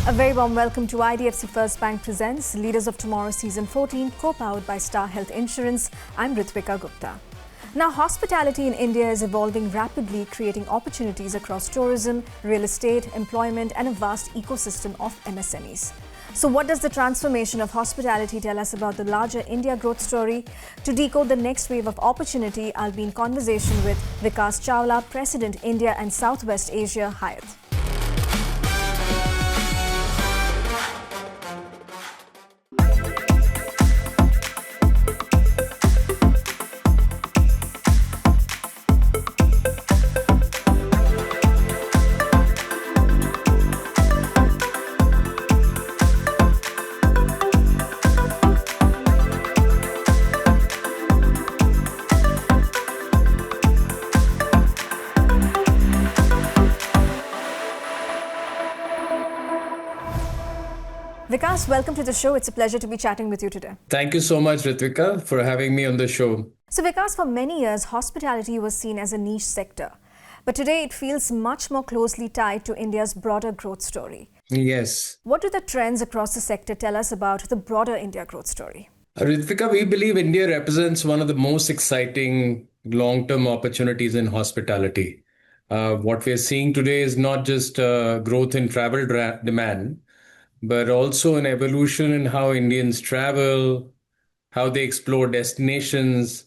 A very warm welcome to IDFC First Bank presents Leaders of Tomorrow Season 14, co-powered by Star Health Insurance. I'm Ritwika Gupta. Now, hospitality in India is evolving rapidly, creating opportunities across tourism, real estate, employment, and a vast ecosystem of MSMEs. So what does the transformation of hospitality tell us about the larger India growth story? To decode the next wave of opportunity, I'll be in conversation with Vikas Chawla, President, India and Southwest Asia, Hyatt. Vikas, welcome to the show. It's a pleasure to be chatting with you today. Thank you so much, Ritwika, for having me on the show. So Vikas, for many years, hospitality was seen as a niche sector. But today it feels much more closely tied to India's broader growth story. Yes. What do the trends across the sector tell us about the broader India growth story? Ritvika, we believe India represents one of the most exciting long-term opportunities in hospitality. What we're seeing today is not just growth in travel demand, but also an evolution in how Indians travel, how they explore destinations,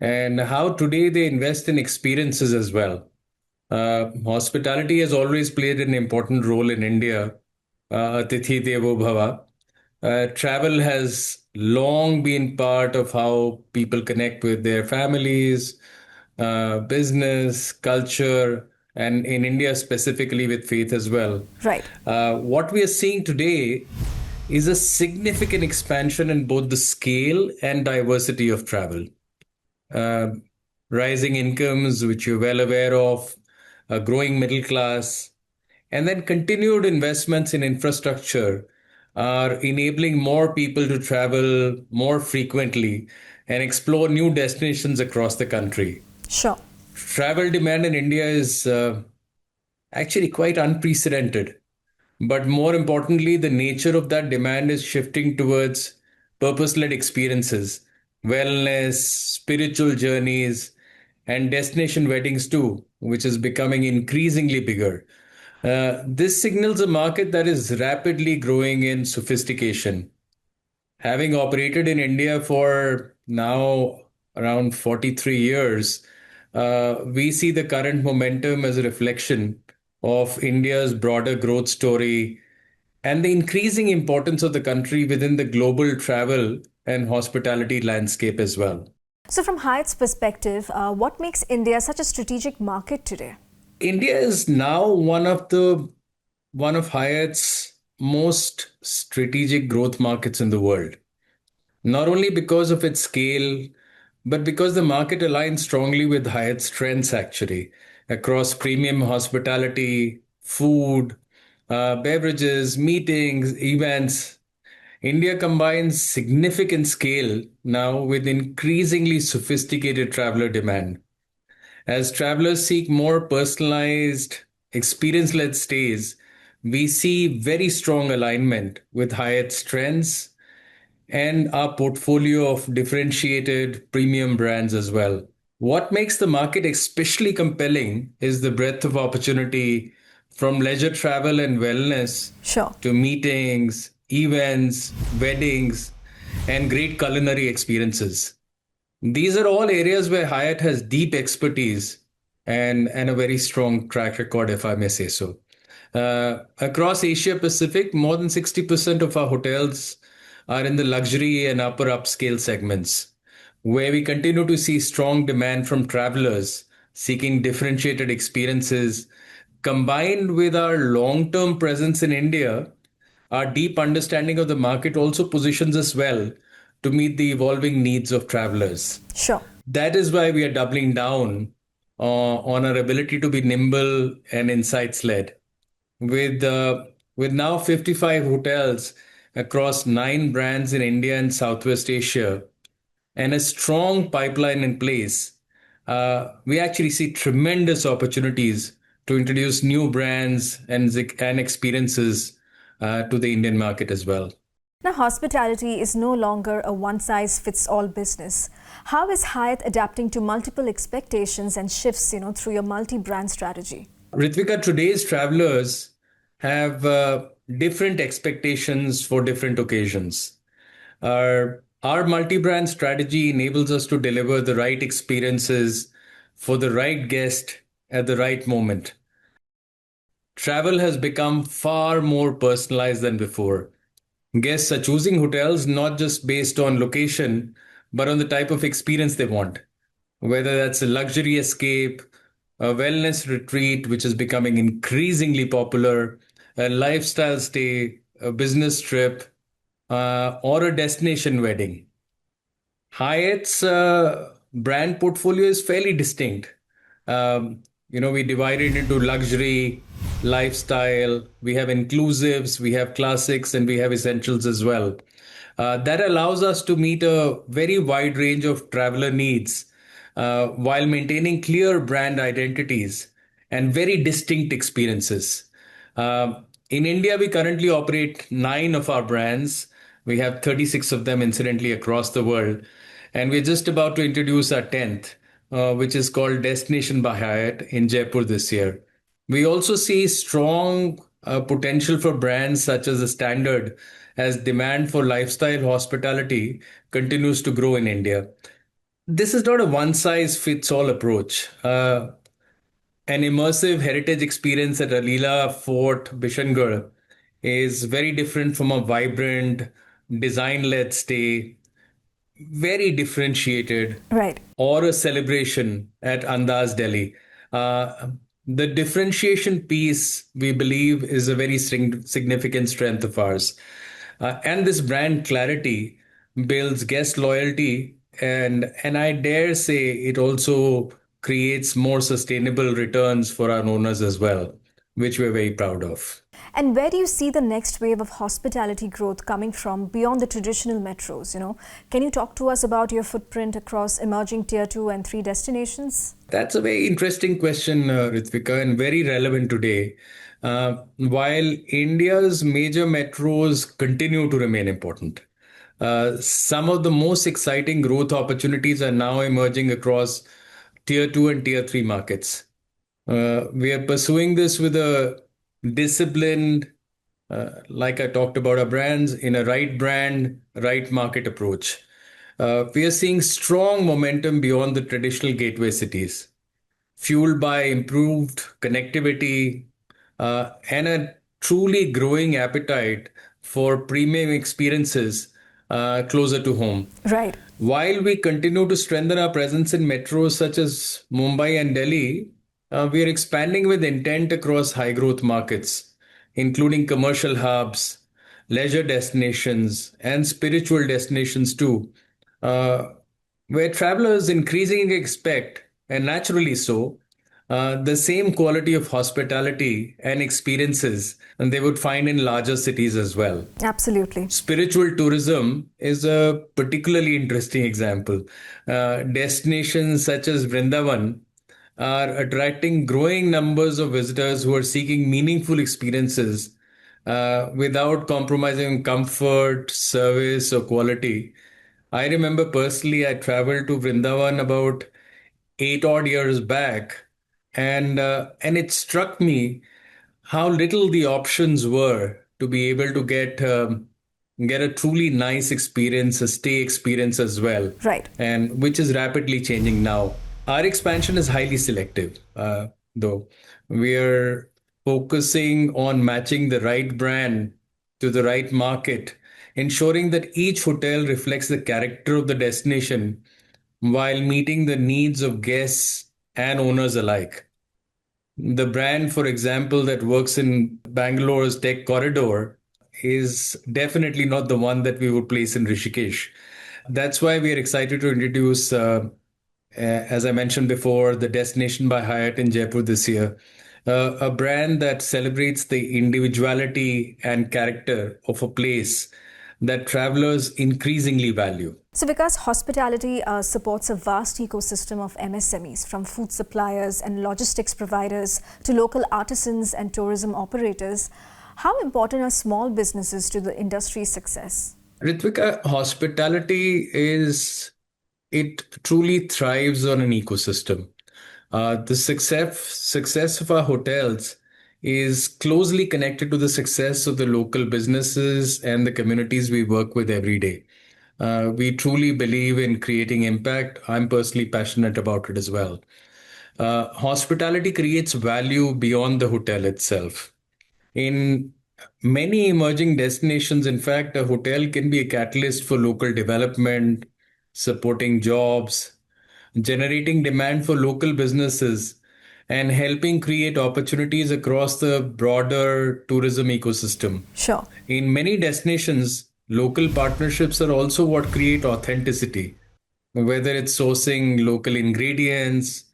and how today they invest in experiences as well. Hospitality has always played an important role in India. Atithi Devo Bhava. Travel has long been part of how people connect with their families, business, culture, and in India specifically with faith as well. Right. What we are seeing today is a significant expansion in both the scale and diversity of travel. Rising incomes, which you're well aware of, a growing middle class, and then continued investments in infrastructure are enabling more people to travel more frequently and explore new destinations across the country. Sure. Travel demand in India is actually quite unprecedented. But more importantly, the nature of that demand is shifting towards purpose-led experiences, wellness, spiritual journeys, and destination weddings too, which is becoming increasingly bigger. This signals a market that is rapidly growing in sophistication. Having operated in India for now around 43 years, we see the current momentum as a reflection of India's broader growth story and the increasing importance of the country within the global travel and hospitality landscape as well. So from Hyatt's perspective, what makes India such a strategic market today? India is now one of Hyatt's most strategic growth markets in the world. Not only because of its scale, but because the market aligns strongly with Hyatt's strengths actually, across premium hospitality, food, beverages, meetings, events. India combines significant scale now with increasingly sophisticated traveler demand. As travelers seek more personalized, experience-led stays, we see very strong alignment with Hyatt's strengths and our portfolio of differentiated premium brands as well. What makes the market especially compelling is the breadth of opportunity from leisure travel and wellness to meetings, events, weddings, and great culinary experiences. These are all areas where Hyatt has deep expertise and a very strong track record, if I may say so. Across Asia Pacific, more than 60% of our hotels are in the luxury and upper upscale segments, where we continue to see strong demand from travelers seeking differentiated experiences. Combined with our long-term presence in India, our deep understanding of the market also positions us well to meet the evolving needs of travelers. Sure. That is why we are doubling down on our ability to be nimble and insights-led. With now 55 hotels across 9 brands in India and Southwest Asia, and a strong pipeline in place, we actually see tremendous opportunities to introduce new brands and experiences to the Indian market as well. Now, hospitality is no longer a one-size-fits-all business. How is Hyatt adapting to multiple expectations and shifts, through your multi-brand strategy? Ritvika, today's travelers have different expectations for different occasions. Our multi-brand strategy enables us to deliver the right experiences for the right guest at the right moment. Travel has become far more personalized than before. Guests are choosing hotels not just based on location, but on the type of experience they want. Whether that's a luxury escape, a wellness retreat, which is becoming increasingly popular, a lifestyle stay, a business trip, or a destination wedding. Hyatt's brand portfolio is fairly distinct. We divide it into luxury, lifestyle, we have inclusives, we have classics, and we have essentials as well. That allows us to meet a very wide range of traveler needs while maintaining clear brand identities and very distinct experiences. In India, we currently operate 9 of our brands. We have 36 of them, incidentally, across the world. And we're just about to introduce our 10th, which is called Destination by Hyatt in Jaipur this year. We also see strong potential for brands such as the Standard as demand for lifestyle hospitality continues to grow in India. This is not a one size fits all approach. An immersive heritage experience at Alila Fort Bishangarh is very different from a vibrant, design led stay, very differentiated, Right. or a celebration at Andaz Delhi. Uh, the differentiation piece, we believe, is a very significant strength of ours. And this brand clarity builds guest loyalty, and I dare say it also creates more sustainable returns for our owners as well, which we're very proud of. And where do you see the next wave of hospitality growth coming from beyond the traditional metros? Can you talk to us about your footprint across emerging tier 2 and 3 destinations? That's a very interesting question, Ritvika, and very relevant today. While India's major metros continue to remain important, some of the most exciting growth opportunities are now emerging across tier 2 and tier 3 markets. We are pursuing this with a disciplined, like I talked about our brands, in a right brand, right market approach. We are seeing strong momentum beyond the traditional gateway cities, fueled by improved connectivity and a truly growing appetite for premium experiences closer to home. Right. While we continue to strengthen our presence in metros such as Mumbai and Delhi, we are expanding with intent across high growth markets, including commercial hubs, leisure destinations, and spiritual destinations too, uh, where travelers increasingly expect, and naturally so, the same quality of hospitality and experiences and they would find in larger cities as well. Absolutely. Spiritual tourism is a particularly interesting example. Destinations such as Vrindavan are attracting growing numbers of visitors who are seeking meaningful experiences without compromising comfort, service, or quality. I remember personally, I traveled to Vrindavan about 8 odd years back, and it struck me how little the options were to be able to get a truly nice experience, a stay experience as well, Right. and which is rapidly changing now. Our expansion is highly selective, though. We are focusing on matching the right brand to the right market, ensuring that each hotel reflects the character of the destination while meeting the needs of guests and owners alike. The brand, for example, that works in Bangalore's tech corridor is definitely not the one that we would place in Rishikesh. That's why we are excited to introduce, as I mentioned before, the Destination by Hyatt in Jaipur this year. A brand that celebrates the individuality and character of a place that travelers increasingly value. So, because hospitality supports a vast ecosystem of MSMEs, from food suppliers and logistics providers to local artisans and tourism operators, How important are small businesses to the industry's success? Ritwika, hospitality it truly thrives on an ecosystem. The success of our hotels is closely connected to the success of the local businesses and the communities we work with every day. We truly believe in creating impact. I'm personally passionate about it as well. Hospitality creates value beyond the hotel itself. In many emerging destinations, in fact, a hotel can be a catalyst for local development, supporting jobs, generating demand for local businesses, and helping create opportunities across the broader tourism ecosystem. Sure. In many destinations, local partnerships are also what create authenticity, whether it's sourcing local ingredients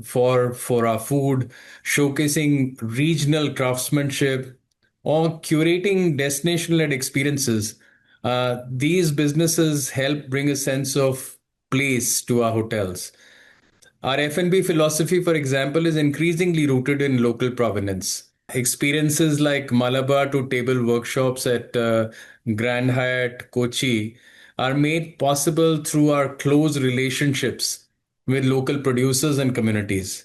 for our food, showcasing regional craftsmanship, or curating destination-led experiences. These businesses help bring a sense of place to our hotels. Our F&B philosophy, for example, is increasingly rooted in local provenance. Experiences like Malabar to table workshops at Grand Hyatt, Kochi are made possible through our close relationships with local producers and communities.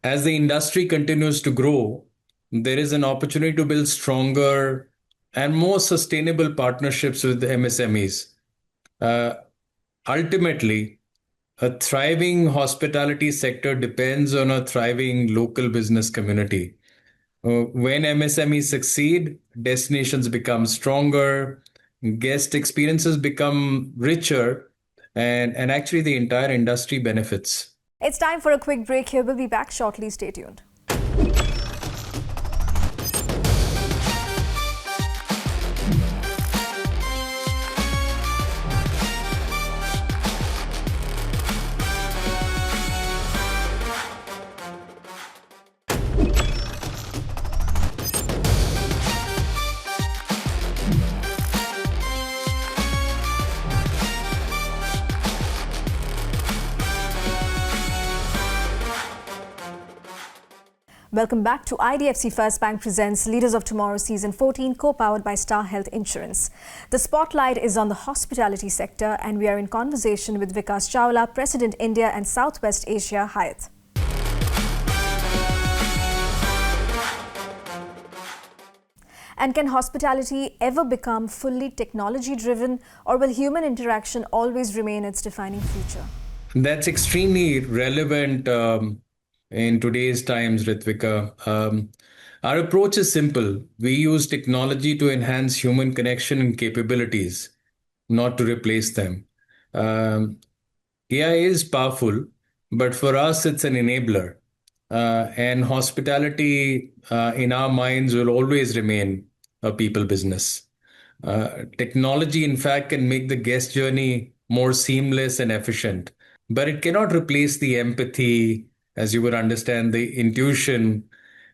As the industry continues to grow, there is an opportunity to build stronger and more sustainable partnerships with MSMEs. Uh, Ultimately, a thriving hospitality sector depends on a thriving local business community. When MSMEs succeed, destinations become stronger, guest experiences become richer, and actually the entire industry benefits. It's time for a quick break here. We'll be back shortly. Stay tuned. Welcome back to IDFC First Bank presents Leaders of Tomorrow Season 14, co-powered by Star Health Insurance. The spotlight is on the hospitality sector, and we are in conversation with Vikas Chawla, President India and Southwest Asia, Hyatt. And can hospitality ever become fully technology-driven, or will human interaction always remain its defining feature? That's extremely relevant in today's times, Ritvika. Our approach is simple. We use technology to enhance human connection and capabilities, not to replace them. AI is powerful, but for us, it's an enabler. And hospitality, in our minds, will always remain a people business. Technology, in fact, can make the guest journey more seamless and efficient, but it cannot replace the empathy, as you would understand, the intuition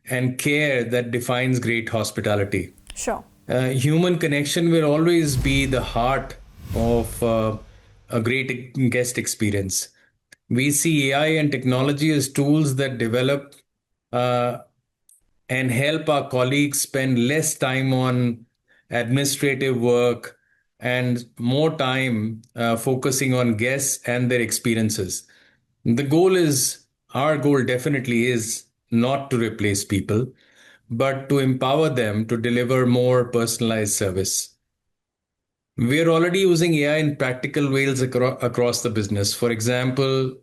and care that defines great hospitality. Sure. Human connection will always be the heart of a great guest experience. We see AI and technology as tools that develop uh, and help our colleagues spend less time on administrative work and more time focusing on guests and their experiences. Our goal definitely is not to replace people, but to empower them to deliver more personalized service. We are already using AI in practical ways across the business. For example,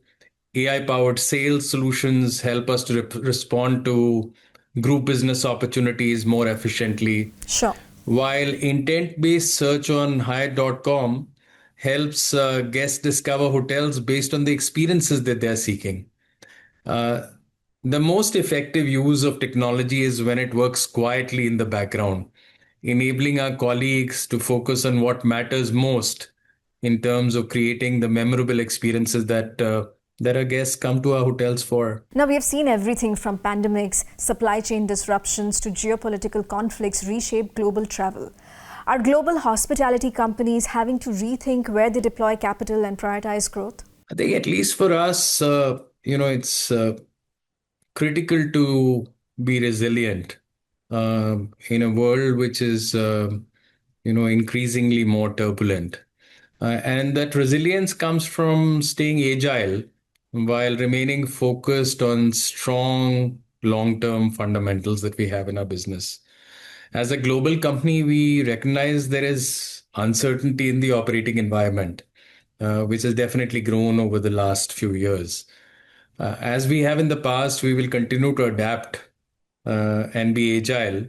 AI-powered sales solutions help us to respond to group business opportunities more efficiently, Sure. while intent-based search on Hyatt.com helps guests discover hotels based on the experiences that they're seeking. Uh, the most effective use of technology is when it works quietly in the background, enabling our colleagues to focus on what matters most in terms of creating the memorable experiences that our guests come to our hotels for. Now, we have seen everything from pandemics, supply chain disruptions to geopolitical conflicts reshape global travel. Are global hospitality companies having to rethink where they deploy capital and prioritize growth? I think at least for us, it's critical to be resilient. in a world which is, increasingly more turbulent. And that resilience comes from staying agile while remaining focused on strong long-term fundamentals that we have in our business. As a global company, we recognize there is uncertainty in the operating environment, which has definitely grown over the last few years. As we have in the past, we will continue to adapt and be agile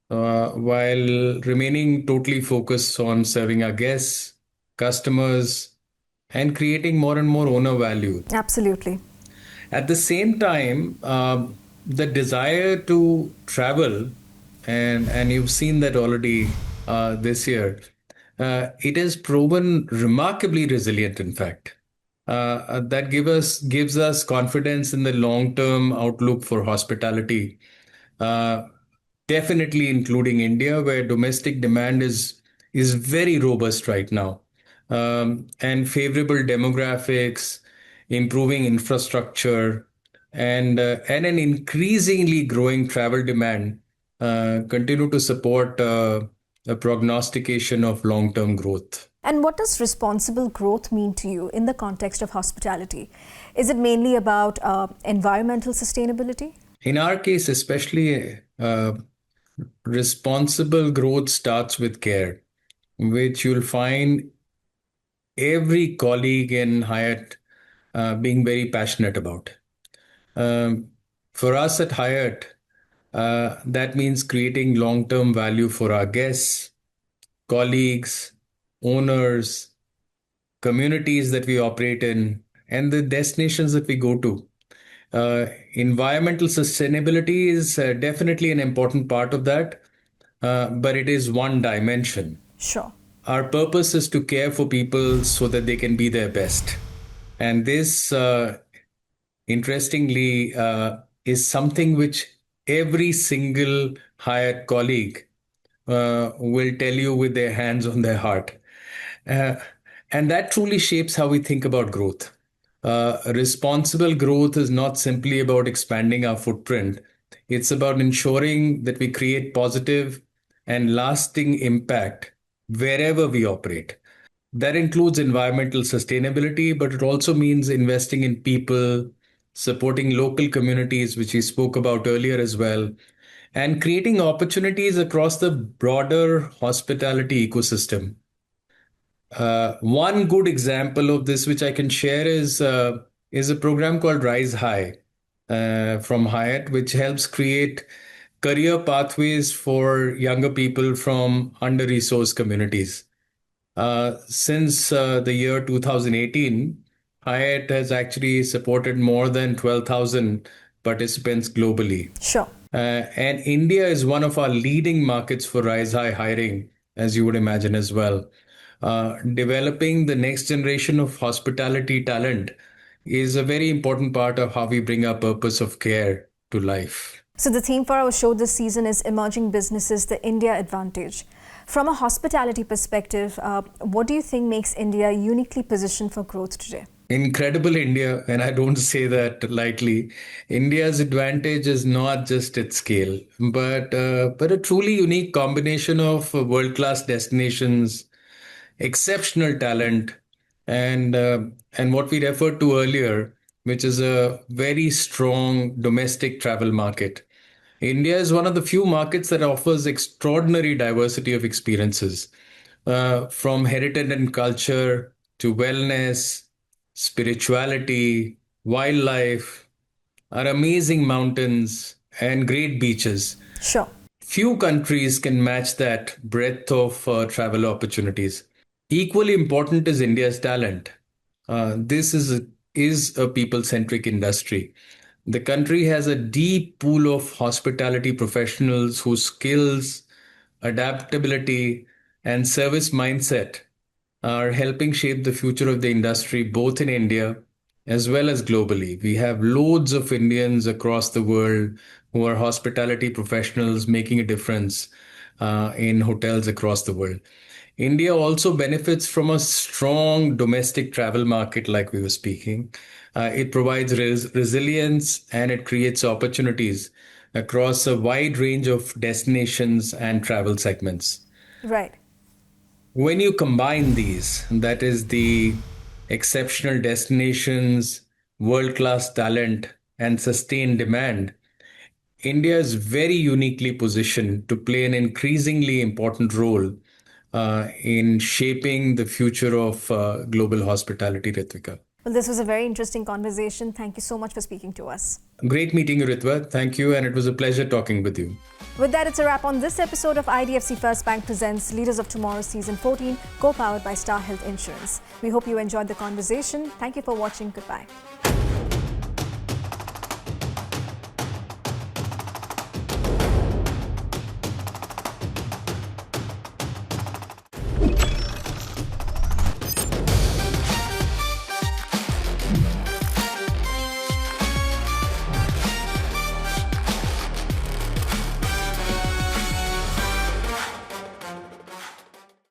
while remaining totally focused on serving our guests, customers, and creating more and more owner value. Absolutely. At the same time, the desire to travel, and you've seen that already this year, it has proven remarkably resilient, in fact. That gives us confidence in the long-term outlook for hospitality. Uh, Definitely including India, where domestic demand is very robust right now, and favorable demographics, improving infrastructure, and an increasingly growing travel demand continue to support a prognostication of long-term growth. And what does responsible growth mean to you in the context of hospitality? Is it mainly about environmental sustainability? In our case, especially, responsible growth starts with care, which you'll find every colleague in Hyatt being very passionate about. Um, for us at Hyatt, that means creating long term value for our guests, colleagues, owners, communities that we operate in, and the destinations that we go to. Environmental sustainability is definitely an important part of that, but it is one dimension. Sure. Our purpose is to care for people so that they can be their best. And this, interestingly, is something which every single Hyatt colleague will tell you with their hands on their heart. Uh, and that truly shapes how we think about growth. Responsible growth is not simply about expanding our footprint, it's about ensuring that we create positive and lasting impact wherever we operate. That includes environmental sustainability, but it also means investing in people, supporting local communities, which we spoke about earlier as well, and creating opportunities across the broader hospitality ecosystem. One good example of this, which I can share, is a program called Rise High from Hyatt, which helps create career pathways for younger people from under-resourced communities. Since the year 2018, Hyatt has actually supported more than 12,000 participants globally. Sure. And India is one of our leading markets for Rise High hiring, as you would imagine as well. Developing the next generation of hospitality talent is a very important part of how we bring our purpose of care to life. So, the theme for our show this season is Emerging Businesses, the India Advantage. From a hospitality perspective, what do you think makes India uniquely positioned for growth today? Incredible India, and I don't say that lightly. India's advantage is not just its scale, but a truly unique combination of world-class destinations, exceptional talent, and what we referred to earlier, which is a very strong domestic travel market. India is one of the few markets that offers extraordinary diversity of experiences, from heritage and culture to wellness, spirituality, wildlife, our amazing mountains, and great beaches. Sure. Few countries can match that breadth of travel opportunities. Equally important is India's talent. This is a people-centric industry. The country has a deep pool of hospitality professionals whose skills, adaptability, and service mindset are helping shape the future of the industry both in India as well as globally. We have loads of Indians across the world who are hospitality professionals making a difference in hotels across the world. India also benefits from a strong domestic travel market, like we were speaking. It provides resilience and it creates opportunities across a wide range of destinations and travel segments. Right. When you combine these, that is the exceptional destinations, world-class talent, and sustained demand, India is very uniquely positioned to play an increasingly important role in shaping the future of global hospitality, Ritvika. Well, this was a very interesting conversation. Thank you so much for speaking to us. Great meeting you, Ritwa. Thank you, and it was a pleasure talking with you. With that, it's a wrap on this episode of IDFC First Bank Presents Leaders of Tomorrow Season 14, co-powered by Star Health Insurance. We hope you enjoyed the conversation. Thank you for watching. Goodbye.